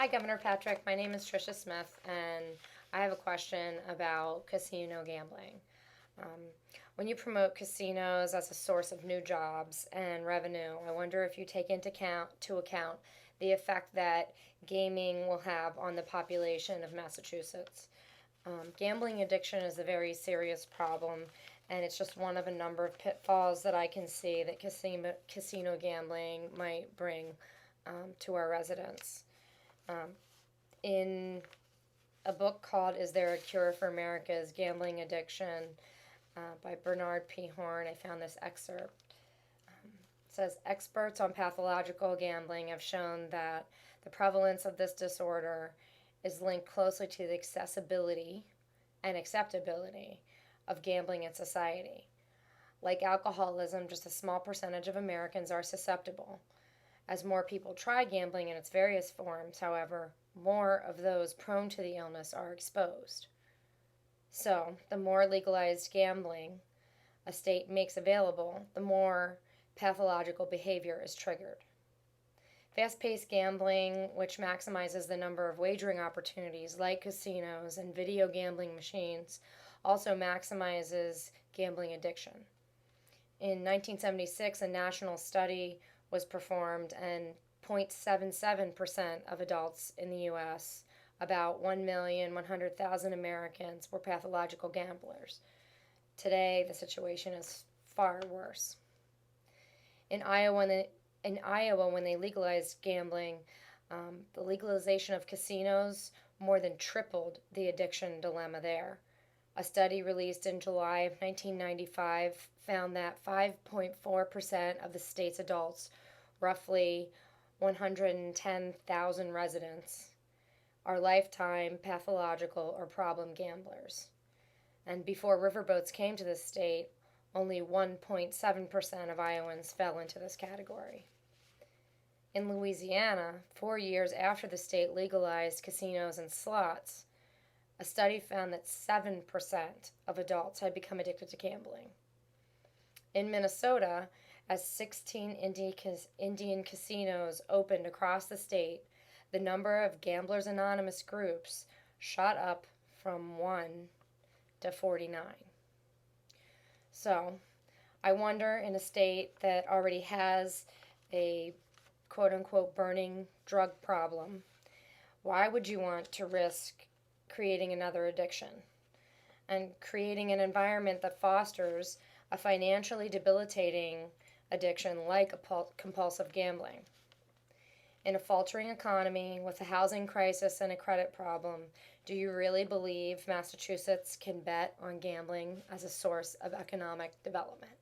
Hi, Governor Patrick. My name is Tricia Smith, and I have a question about casino gambling. Um, when you promote casinos as a source of new jobs and revenue, I wonder if you take into account the effect that gaming will have on the population of Massachusetts. Gambling addiction is a very serious problem, and it's just one of a number of pitfalls that I can see that casino gambling might bring to our residents. Um, in a book called Is There a Cure for America's Gambling Addiction by Bernard P. Horn, I found this excerpt. It says experts on pathological gambling have shown that the prevalence of this disorder is linked closely to the accessibility and acceptability of gambling in society. Like alcoholism, just a small percentage of Americans are susceptible. As more people try gambling in its various forms, however, more of those prone to the illness are exposed. So, the more legalized gambling a state makes available, the more pathological behavior is triggered. Fast paced gambling, which maximizes the number of wagering opportunities like casinos and video gambling machines, also maximizes gambling addiction. In 1976, a national study was performed, and 0.77% of adults in the U.S., about 1,100,000 Americans, were pathological gamblers. Today, the situation is far worse. In Iowa, when they legalized gambling, the legalization of casinos more than tripled the addiction dilemma there. A study released in July of 1995 found that 5.4% of the state's adults, roughly 110,000 residents, are lifetime pathological or problem gamblers. And before riverboats came to the state, only 1.7% of Iowans fell into this category. In Louisiana, 4 years after the state legalized casinos and slots, a study found that 7% of adults had become addicted to gambling. In Minnesota, as 16 Indian casinos opened across the state, the number of Gamblers Anonymous groups shot up from 1 to 49. So, I wonder, in a state that already has a quote unquote burning drug problem, why would you want to risk creating another addiction and creating an environment that fosters a financially debilitating addiction like compulsive gambling? In a faltering economy with a housing crisis and a credit problem, do you really believe Massachusetts can bet on gambling as a source of economic development?